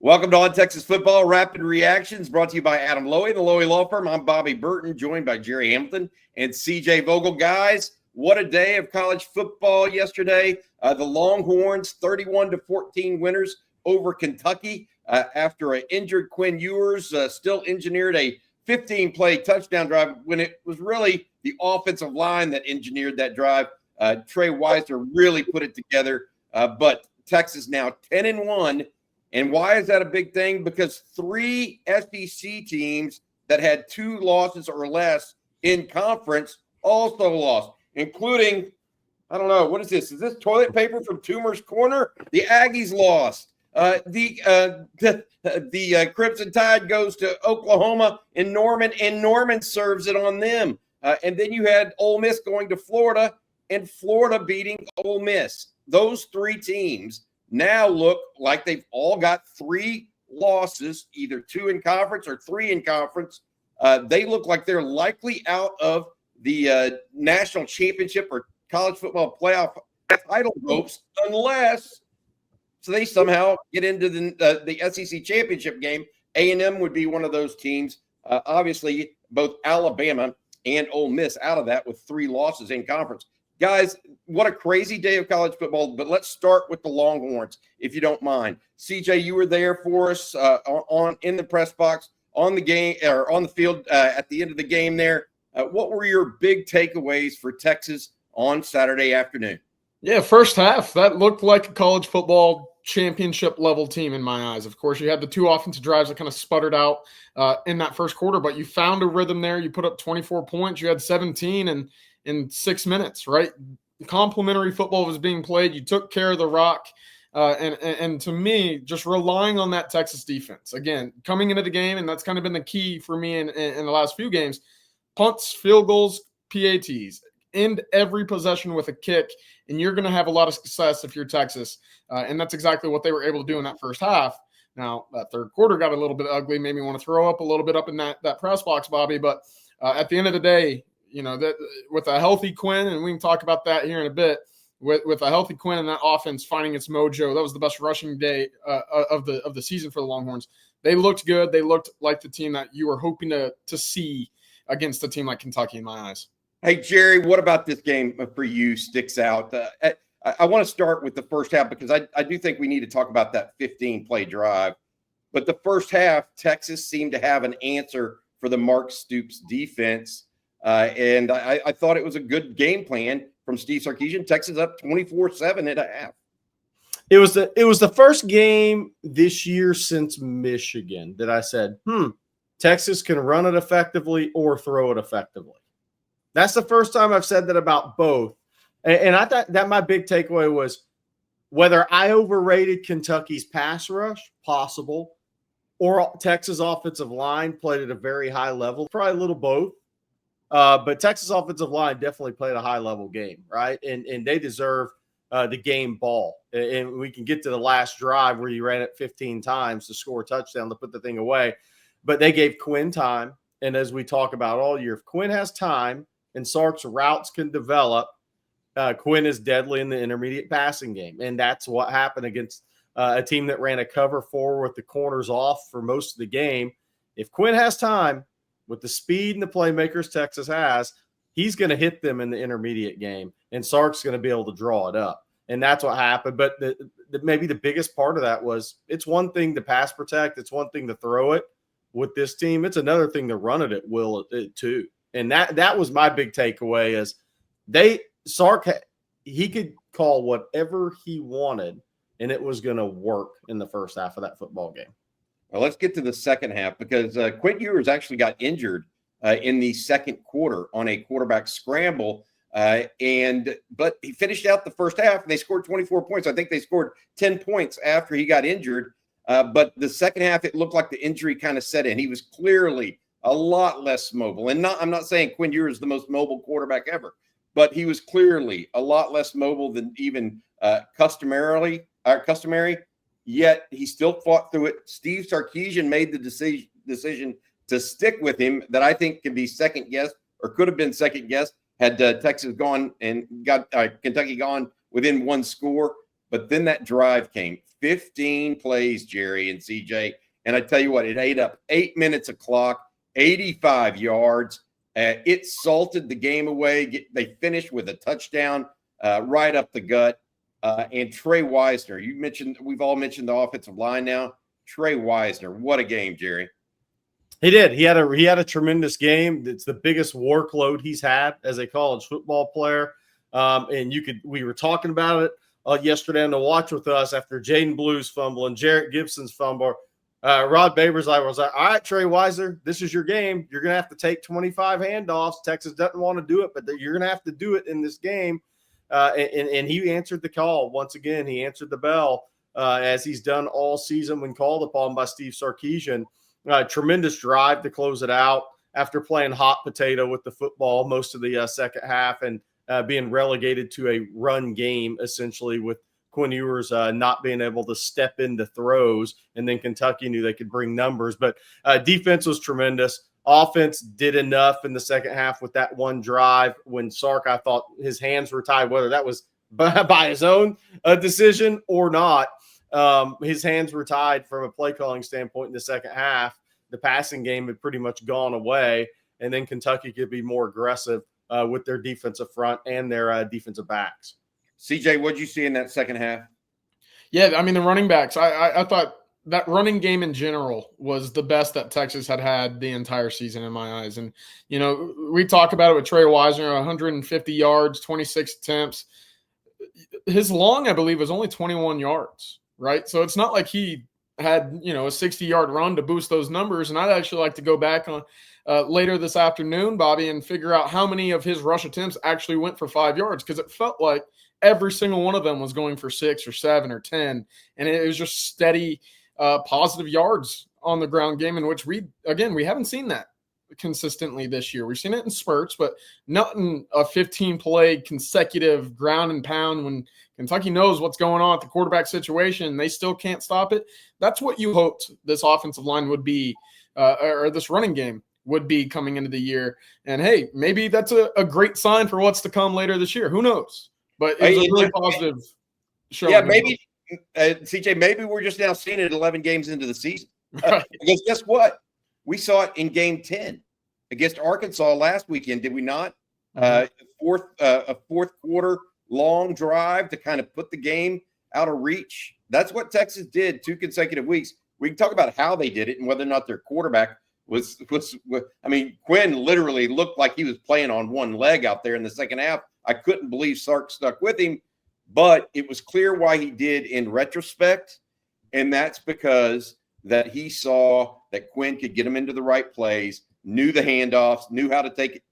Welcome to On Texas Football Rapid Reactions, brought to you by Adam Lowy, the Lowy Law Firm. I'm Bobby Burton, joined by Gerry Hamilton and CJ Vogel. Guys, what a day of college football yesterday. The Longhorns, 31-14 winners over Kentucky after an injured Quinn Ewers still engineered a 15-play touchdown drive when it was really the offensive line that engineered that drive. Trey Weiser really put it together, but Texas now 10-1. And why is that a big thing? Because three SEC teams that had 2 losses or less in conference also lost, including, I don't know, what is this? Is this toilet paper from Toomer's Corner? The Aggies lost. The Crimson Tide goes to Oklahoma and Norman serves it on them. And then you had Ole Miss going to Florida and Florida beating Ole Miss. Those 3 teams now look like they've all got 3 losses, either 2 in conference or 3 in conference. They look like they're likely out of the national championship or college football playoff title hopes unless they somehow get into the SEC championship game. A&M would be one of those teams. Obviously, both Alabama and Ole Miss out of that with 3 losses in conference. Guys, what a crazy day of college football, but let's start with the Longhorns, if you don't mind. CJ, you were there for us in the press box, on the game or on the field at the end of the game there. What were your big takeaways for Texas on Saturday afternoon? Yeah, first half, that looked like a college football championship level team in my eyes. Of course, you had the 2 offensive drives that kind of sputtered out in that first quarter, but you found a rhythm there. You put up 24 points. You had 17 in 6 minutes, right? Complimentary football was being played. You took care of the rock. And to me, just relying on that Texas defense, again, coming into the game, and that's kind of been the key for me in the last few games, punts, field goals, PATs, end every possession with a kick, and you're going to have a lot of success if you're Texas. And that's exactly what they were able to do in that first half. Now, that third quarter got a little bit ugly, made me want to throw up a little bit up in that press box, Bobby. But at the end of the day, you know, that with a healthy Quinn, and we can talk about that here in a bit, with a healthy Quinn and that offense finding its mojo, that was the best rushing day of the season for the Longhorns. They looked good. They looked like the team that you were hoping to see against a team like Kentucky in my eyes. Hey, Gerry, what about this game for you sticks out? I want to start with the first half because I do think we need to talk about that 15-play drive. But the first half, Texas seemed to have an answer for the Mark Stoops defense. And I thought it was a good game plan from Steve Sarkisian. Texas up 24-7 at a half. It was the first game this year since Michigan that I said, Texas can run it effectively or throw it effectively. That's the first time I've said that about both. And I thought that my big takeaway was whether I overrated Kentucky's pass rush, possible, or Texas offensive line played at a very high level, probably a little both. But Texas offensive line definitely played a high-level game, right? And they deserve the game ball. And we can get to the last drive where you ran it 15 times to score a touchdown to put the thing away. But they gave Quinn time. And as we talk about all year, if Quinn has time and Sark's routes can develop, Quinn is deadly in the intermediate passing game. And that's what happened against a team that ran a cover 4 with the corners off for most of the game. If Quinn has time, with the speed and the playmakers Texas has, he's going to hit them in the intermediate game, and Sark's going to be able to draw it up. And that's what happened. But maybe the biggest part of that was it's one thing to pass protect. It's one thing to throw it with this team. It's another thing to run it at will too. And that was my big takeaway is Sark, he could call whatever he wanted, and it was going to work in the first half of that football game. Well, let's get to the second half because Quinn Ewers actually got injured in the second quarter on a quarterback scramble. But he finished out the first half and they scored 24 points. I think they scored 10 points after he got injured. But the second half, it looked like the injury kind of set in. He was clearly a lot less mobile. And I'm not saying Quinn Ewers is the most mobile quarterback ever, but he was clearly a lot less mobile than even customary. Yet he still fought through it. Steve Sarkisian made the decision to stick with him that I think can be second guessed or could have been second guessed had Texas gone and got Kentucky gone within 1 score. But then that drive came, 15 plays, Gerry and CJ. And I tell you what, it ate up 8 minutes of clock, 85 yards. It salted the game away. They finished with a touchdown right up the gut. And Trey Wisner, we've all mentioned the offensive line now. Trey Wisner, what a game, Gerry. He did. He had a tremendous game. It's the biggest workload he's had as a college football player. And we were talking about it yesterday on the Watch with Us after Jaden Blue's fumble and Jarrett Gibson's fumble. Rod Babers was like, all right, Trey Wisner, this is your game. You're going to have to take 25 handoffs. Texas doesn't want to do it, but you're going to have to do it in this game. And he answered the call. Once again, he answered the bell as he's done all season when called upon by Steve Sarkisian. Tremendous drive to close it out after playing hot potato with the football most of the second half and being relegated to a run game, essentially, with Quinn Ewers not being able to step into throws. And then Kentucky knew they could bring numbers. But defense was tremendous. Offense did enough in the second half with that one drive when Sark, I thought his hands were tied, whether that was by his own decision or not. His hands were tied from a play calling standpoint in the second half. The passing game had pretty much gone away, and then Kentucky could be more aggressive with their defensive front and their defensive backs. CJ, what did you see in that second half? Yeah, I mean, the running backs, I thought that running game in general was the best that Texas had the entire season in my eyes. And, you know, we talk about it with Trey Wisner, 150 yards, 26 attempts. His long, I believe, was only 21 yards, right? So it's not like he had, you know, a 60-yard run to boost those numbers. And I'd actually like to go back on later this afternoon, Bobby, and figure out how many of his rush attempts actually went for 5 yards, because it felt like every single one of them was going for 6 or 7 or 10. And it was just steady positive yards on the ground game, in which we haven't seen that consistently this year. We've seen it in spurts, but not in a 15-play consecutive ground and pound when Kentucky knows what's going on at the quarterback situation and they still can't stop it. That's what you hoped this offensive line would be, or this running game would be coming into the year. And hey, maybe that's a great sign for what's to come later this year. Who knows? But it was a really positive show. Yeah, maybe CJ, maybe we're just now seeing it 11 games into the season. Right. Because guess what? We saw it in game 10 against Arkansas last weekend, did we not? A fourth quarter long drive to kind of put the game out of reach. That's what Texas did 2 consecutive weeks. We can talk about how they did it and whether or not their quarterback was I mean, Quinn literally looked like he was playing on one leg out there in the second half. I couldn't believe Sark stuck with him, but it was clear why he did in retrospect, and that's because that he saw that Quinn could get him into the right plays, knew the handoffs, knew how to take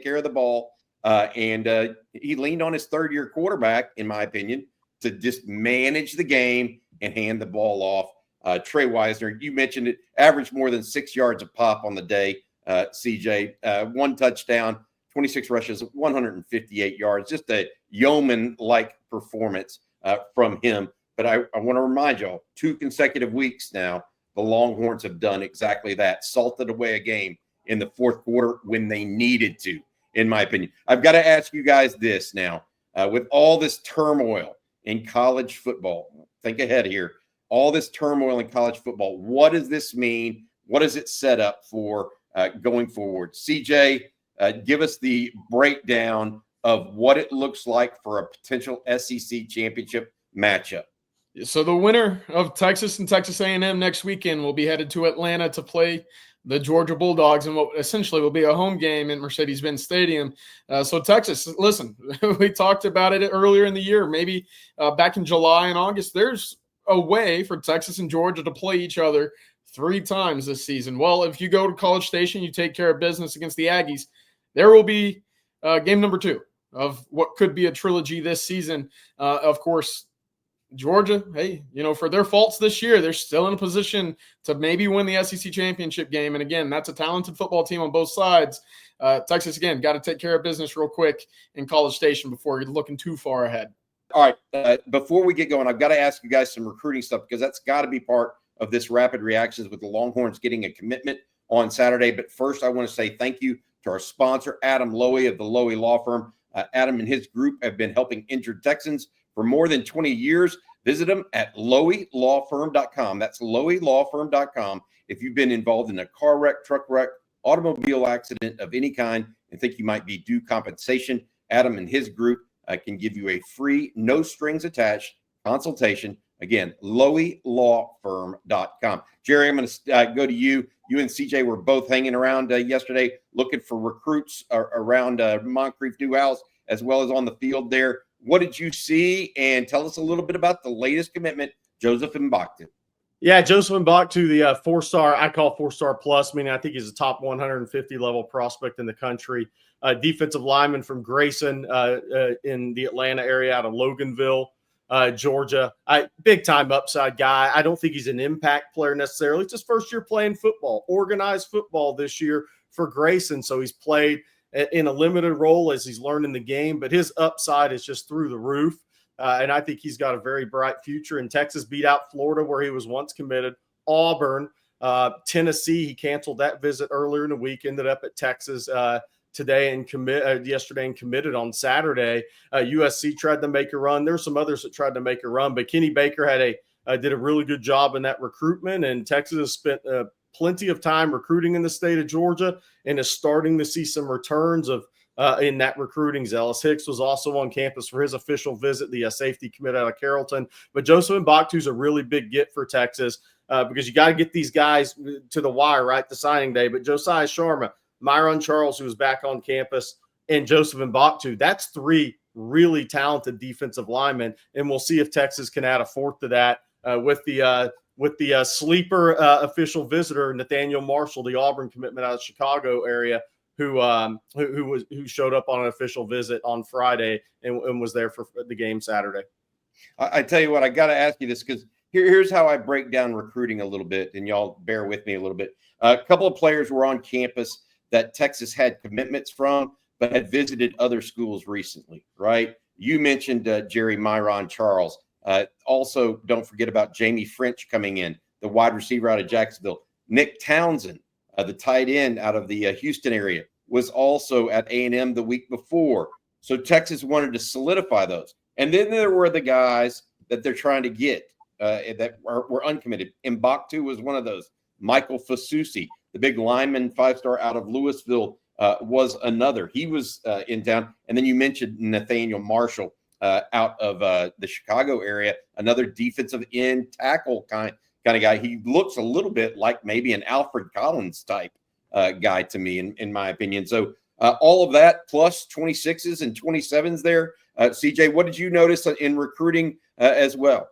care of the ball, and he leaned on his third-year quarterback, in my opinion, to just manage the game and hand the ball off. Trey Wisner, you mentioned it, averaged more than 6 yards a pop on the day, CJ. 1 touchdown, 26 rushes, 158 yards. Just a yeoman-like performance from him. But I want to remind y'all, 2 consecutive weeks now, the Longhorns have done exactly that, salted away a game in the fourth quarter when they needed to, in my opinion. I've got to ask you guys this now. With all this turmoil in college football, think ahead here, all this turmoil in college football, what does this mean? What does it set up for going forward? CJ, give us the breakdown of what it looks like for a potential SEC championship matchup. So the winner of Texas and Texas A&M next weekend will be headed to Atlanta to play the Georgia Bulldogs in what essentially will be a home game in Mercedes-Benz Stadium. So Texas, listen, we talked about it earlier in the year, maybe back in July and August. There's a way for Texas and Georgia to play each other 3 times this season. Well, if you go to College Station, you take care of business against the Aggies, there will be game number 2 of what could be a trilogy this season. Of course, Georgia, hey, you know, for their faults this year, they're still in a position to maybe win the SEC championship game. And again, that's a talented football team on both sides. Texas, again, got to take care of business real quick in College Station before you're looking too far ahead. All right. Before we get going, I've got to ask you guys some recruiting stuff because that's got to be part of this rapid reactions with the Longhorns getting a commitment on Saturday. But first, I want to say thank you to our sponsor, Adam Lowy of the Lowy Law Firm. Adam and his group have been helping injured Texans for more than 20 years. Visit them at loeylawfirm.com. That's loeylawfirm.com. If you've been involved in a car wreck, truck wreck, automobile accident of any kind and think you might be due compensation, Adam and his group can give you a free, no strings attached consultation. Again, loeylawfirm.com. Gerry, I'm going to go to you. You and CJ were both hanging around yesterday looking for recruits around Moncrief Newhouse as well as on the field there. What did you see? And tell us a little bit about the latest commitment, Joseph Mbaktu. Yeah, Joseph Mbaktu, the four-star, I call four-star plus, meaning I think he's a top 150 level prospect in the country. Defensive lineman from Grayson in the Atlanta area out of Loganville, Georgia. Big-time upside guy. I don't think he's an impact player necessarily. It's his first year playing football, organized football this year for Grayson. So he's played in a limited role as he's learning the game, but his upside is just through the roof. And I think he's got a very bright future. And Texas beat out Florida, where he was once committed, Auburn, Tennessee. He canceled that visit earlier in the week, ended up at Texas today and yesterday and committed on Saturday. USC tried to make a run. There's some others that tried to make a run, but Kenny Baker did a really good job in that recruitment. And Texas has spent plenty of time recruiting in the state of Georgia and is starting to see some returns of in that recruiting. Zealous Hicks was also on campus for his official visit, the safety commit out of Carrollton. But Joseph Mbaktu is a really big get for Texas because you got to get these guys to the wire, right, the signing day. But Josiah Sharma, Myron Charles, who was back on campus, and Joseph Mbaktu, that's three really talented defensive linemen. And we'll see if Texas can add a fourth to that with the sleeper official visitor, Nathaniel Marshall, the Auburn commitment out of the Chicago area, who showed up on an official visit on Friday and was there for the game Saturday. I tell you what, I got to ask you this because here's how I break down recruiting a little bit, and y'all bear with me a little bit. A couple of players were on campus that Texas had commitments from, but had visited other schools recently, right? You mentioned Gerry Myron Charles. Also, don't forget about Jamie French coming in, the wide receiver out of Jacksonville. Nick Townsend, the tight end out of the Houston area, was also at A&M the week before. So Texas wanted to solidify those. And then there were the guys that they're trying to get that were uncommitted. Mbaktu was one of those. Michael Fasusi, the big lineman, 5-star out of Louisville, was another. He was in town. And then you mentioned Nathaniel Marshall out of the Chicago area, another defensive end tackle kind of guy. He looks a little bit like maybe an Alfred Collins type guy to me, in my opinion. So all of that plus 26s and 27s there. CJ, what did you notice in recruiting as well?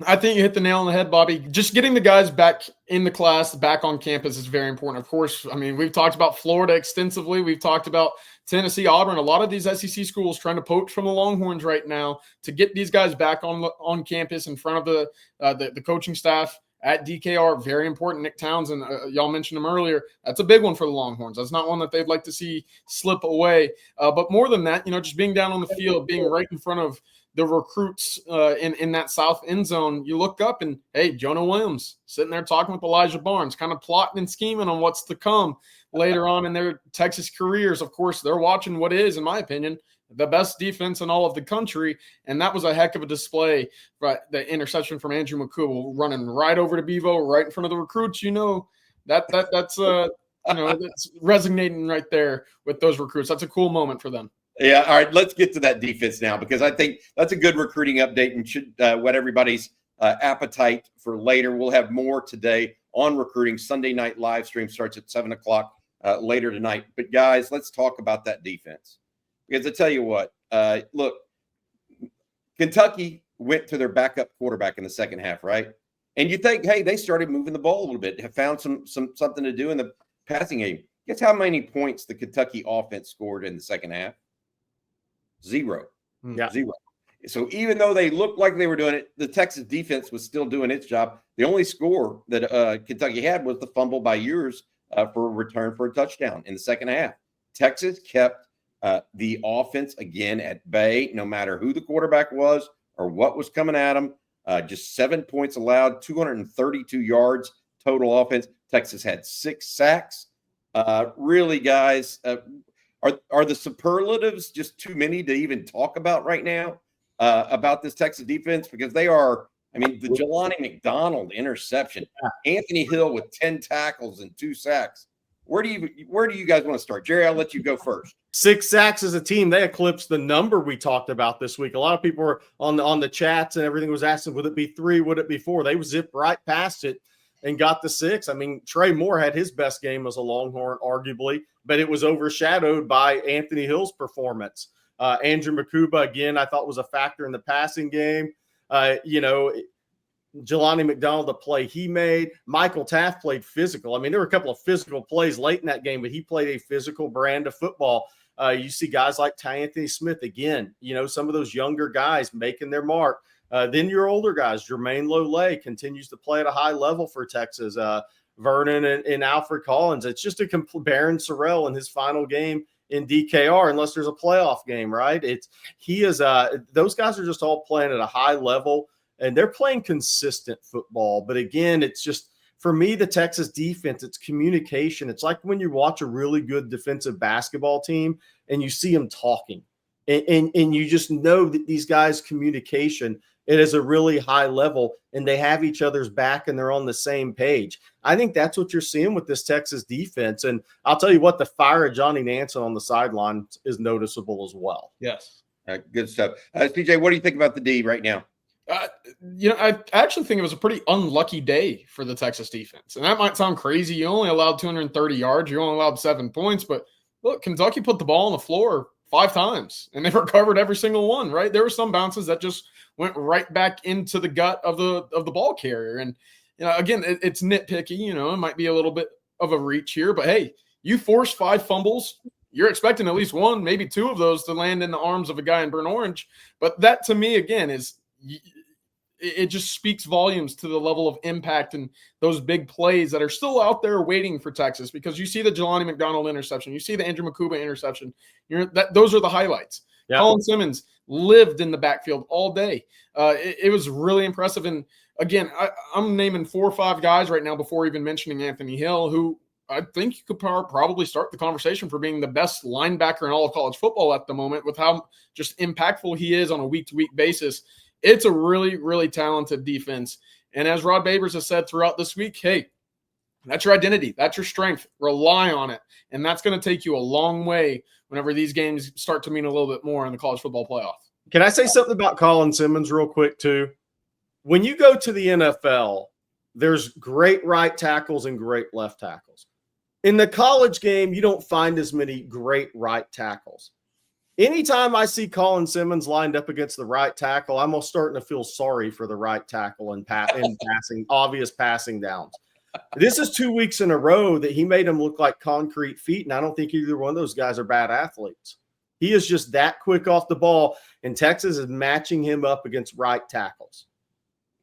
I think you hit the nail on the head, Bobby. Just getting the guys back in the class, back on campus is very important. Of course, I mean, we've talked about Florida extensively. We've talked about Tennessee, Auburn, a lot of these SEC schools trying to poach from the Longhorns right now to get these guys back on campus in front of the coaching staff at DKR. Very important. Nick Townsend, y'all mentioned him earlier. That's a big one for the Longhorns. That's not one that they'd like to see slip away. But more than that, just being down on the field, being right in front of the recruits in that south end zone, you look up and, hey, Jonah Williams sitting there talking with Elijah Barnes, kind of plotting and scheming on what's to come later on in their Texas careers. Of course, they're watching what is, in my opinion, the best defense in all of the country, and that was a heck of a display. Right, the interception from Andrew McCool running right over to Bevo, right in front of the recruits. That's that's resonating right there with those recruits. That's a cool moment for them. Yeah, all right, let's get to that defense now because I think that's a good recruiting update and should whet everybody's appetite for later. We'll have more today on recruiting. Sunday night live stream starts at 7 o'clock later tonight. But, guys, let's talk about that defense because I tell you what, look, Kentucky went to their backup quarterback in the second half, right? And you think, hey, they started moving the ball a little bit, have found something to do in the passing game. Guess how many points the Kentucky offense scored in the second half? 0. Yeah. 0. So even though they looked like they were doing it, the Texas defense was still doing its job. The only score that Kentucky had was the fumble by Ewers for a return for a touchdown in the second half. Texas kept the offense again at bay, no matter who the quarterback was or what was coming at them. Just 7 points allowed, 232 yards total offense. Texas had 6 sacks. Really, guys, are the superlatives just too many to even talk about right now? about this Texas defense because they are. I mean, the Jelani McDonald interception, Anthony Hill with 10 tackles and 2 sacks. Where do you guys want to start? Gerry, I'll let you go first. 6 sacks as a team. They eclipsed the number we talked about this week. A lot of people were on the chats and everything was asking, would it be 3? Would it be 4? They zipped right past it and got the 6. I mean, Trey Moore had his best game as a Longhorn, arguably, but it was overshadowed by Anthony Hill's performance. Andrew Makuba, again, I thought was a factor in the passing game. Jelani McDonald, the play he made. Michael Taft played physical. I mean, there were a couple of physical plays late in that game, but he played a physical brand of football. You see guys like Ty Anthony Smith, again, some of those younger guys making their mark. Then your older guys, Jermaine Lole continues to play at a high level for Texas. Vernon and Alfred Collins. It's just a complete Baron Sorrell in his final game in DKR, unless there's a playoff game, right? Those guys are just all playing at a high level. And they're playing consistent football. But again, it's just, for me, the Texas defense, it's communication. It's like when you watch a really good defensive basketball team and you see them talking. And you just know that these guys' communication, it is a really high level and they have each other's back and they're on the same page. I think that's what you're seeing with this Texas defense. And I'll tell you what, the fire of Johnny Nansen on the sideline is noticeable as well. Yes. Good stuff. CJ, what do you think about the D right now? I actually think it was a pretty unlucky day for the Texas defense. And that might sound crazy. You only allowed 230 yards. You only allowed 7 points. But look, Kentucky put the ball on the floor 5 times, and they recovered every single one, right? There were some bounces that just went right back into the gut of the ball carrier. And, again, it's nitpicky. It might be a little bit of a reach here. But, hey, you force 5 fumbles. You're expecting at least 1, maybe 2 of those to land in the arms of a guy in burnt orange. But that, to me, again, it just speaks volumes to the level of impact and those big plays that are still out there waiting for Texas, because you see the Jelani McDonald interception. You see the Andrew Makuba interception. Those are the highlights. Yeah. Colin Simmons lived in the backfield all day. It was really impressive. And again, I'm naming 4 or 5 guys right now before even mentioning Anthony Hill, who I think you could probably start the conversation for being the best linebacker in all of college football at the moment, with how just impactful he is on a week-to-week basis. It's a really, really talented defense. And as Rod Babers has said throughout this week, hey, that's your identity. That's your strength. Rely on it. And that's going to take you a long way whenever these games start to mean a little bit more in the college football playoff. Can I say something about Colin Simmons real quick too? When you go to the NFL, there's great right tackles and great left tackles. In the college game, you don't find as many great right tackles. Anytime I see Colin Simmons lined up against the right tackle, I'm almost starting to feel sorry for the right tackle in passing, obvious passing downs. This is 2 weeks in a row that he made him look like concrete feet, and I don't think either one of those guys are bad athletes. He is just that quick off the ball, and Texas is matching him up against right tackles.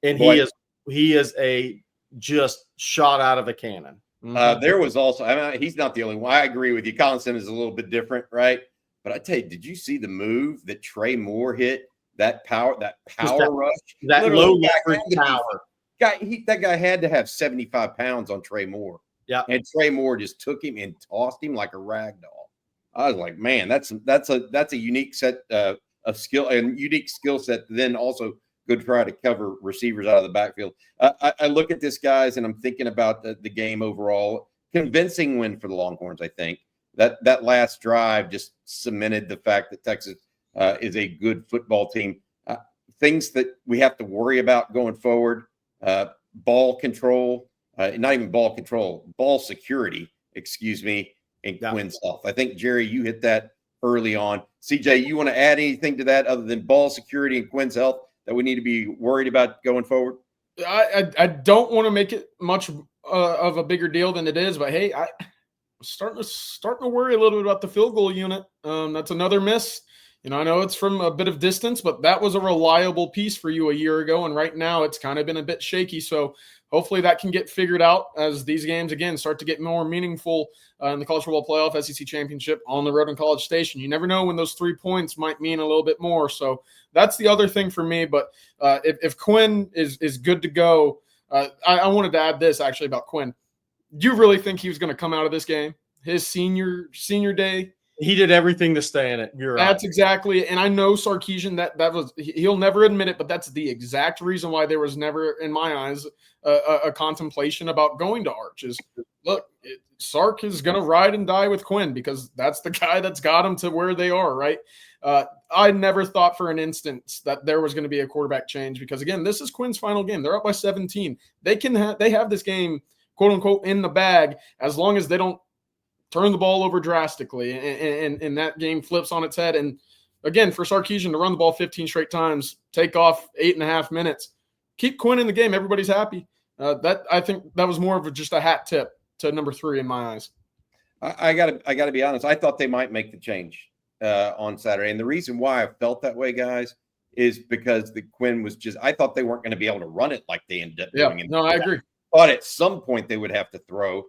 And he is a just shot out of a cannon. There was also, he's not the only one. I agree with you. Colin Simmons is a little bit different, right? But I tell you, did you see the move that Trey Moore hit? That power rush, that low leverage power. That guy had to have 75 pounds on Trey Moore. Yeah, and Trey Moore just took him and tossed him like a rag doll. I was like, man, that's a unique set of skill and unique skill set. Then also good try to cover receivers out of the backfield. I look at this, guys, and I'm thinking about the game overall. Convincing win for the Longhorns, I think. That last drive just cemented the fact that Texas is a good football team. Things that we have to worry about going forward, ball control, not even ball control, ball security, and Quinn's health. I think, Gerry, you hit that early on. CJ, you want to add anything to that other than ball security and Quinn's health that we need to be worried about going forward? I don't want to make it much of a bigger deal than it is, but hey, starting to worry a little bit about the field goal unit. That's another miss. I know it's from a bit of distance, but that was a reliable piece for you a year ago, and right now it's kind of been a bit shaky. So hopefully that can get figured out as these games, again, start to get more meaningful in the college football playoff, SEC championship, on the road in College Station. You never know when those 3 points might mean a little bit more. So that's the other thing for me. But if Quinn is good to go, I wanted to add this actually about Quinn. Do you really think he was going to come out of this game, his senior day, He did everything to stay in it. You're right. That's exactly, and I know Sarkisian that was he'll never admit it, but that's the exact reason why there was never, in my eyes, a contemplation about going to Arch. Is look, Sark is going to ride and die with Quinn because that's the guy that's got him to where they are, right? I never thought for an instant that there was going to be a quarterback change because again, this is Quinn's final game. They're up by 17. They have this game, quote unquote, in the bag as long as they don't turn the ball over drastically, and that game flips on its head. And again, for Sarkisian to run the ball 15 straight times, take off 8.5 minutes, keep Quinn in the game, everybody's happy. I think that was more of just a hat tip to number 3 in my eyes. I gotta be honest. I thought they might make the change on Saturday, and the reason why I felt that way, guys, is because the Quinn was just. I thought they weren't going to be able to run it like they ended up doing. No, I agree. Thought at some point they would have to throw.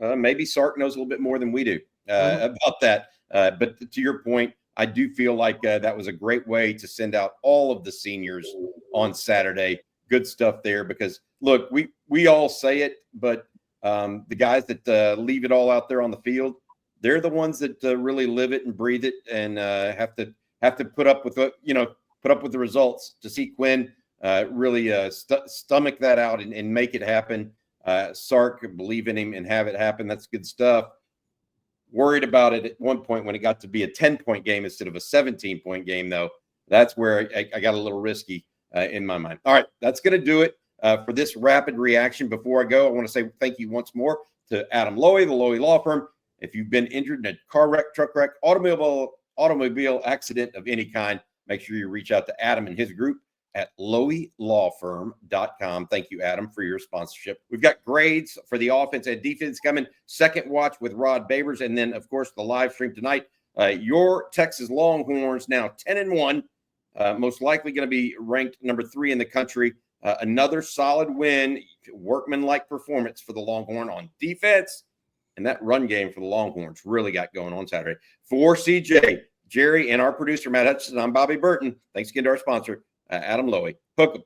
Maybe Sark knows a little bit more than we do about that. But to your point, I do feel like that was a great way to send out all of the seniors on Saturday. Good stuff there because, look, we all say it, but the guys that leave it all out there on the field, they're the ones that really live it and breathe it and have to put up with the results to see Quinn really stomach that out and make it happen. Sark, believe in him and have it happen. That's good stuff. Worried about it at one point when it got to be a 10-point game instead of a 17-point game, though. That's where I got a little risky in my mind. All right, that's going to do it for this rapid reaction. Before I go, I want to say thank you once more to Adam Lowy, the Lowy Law Firm. If you've been injured in a car wreck, truck wreck, automobile accident of any kind, make sure you reach out to Adam and his group at loweylawfirm.com. Thank you, Adam, for your sponsorship. We've got grades for the offense and defense coming. Second watch with Rod Babers. And then, of course, the live stream tonight. Your Texas Longhorns now 10-1. Most likely going to be ranked number 3 in the country. Another solid win, workmanlike performance for the Longhorn on defense. And that run game for the Longhorns really got going on Saturday. For CJ, Gerry, and our producer, Matt Hutchinson, I'm Bobby Burton. Thanks again to our sponsor, Adam Lowy. Hook 'em.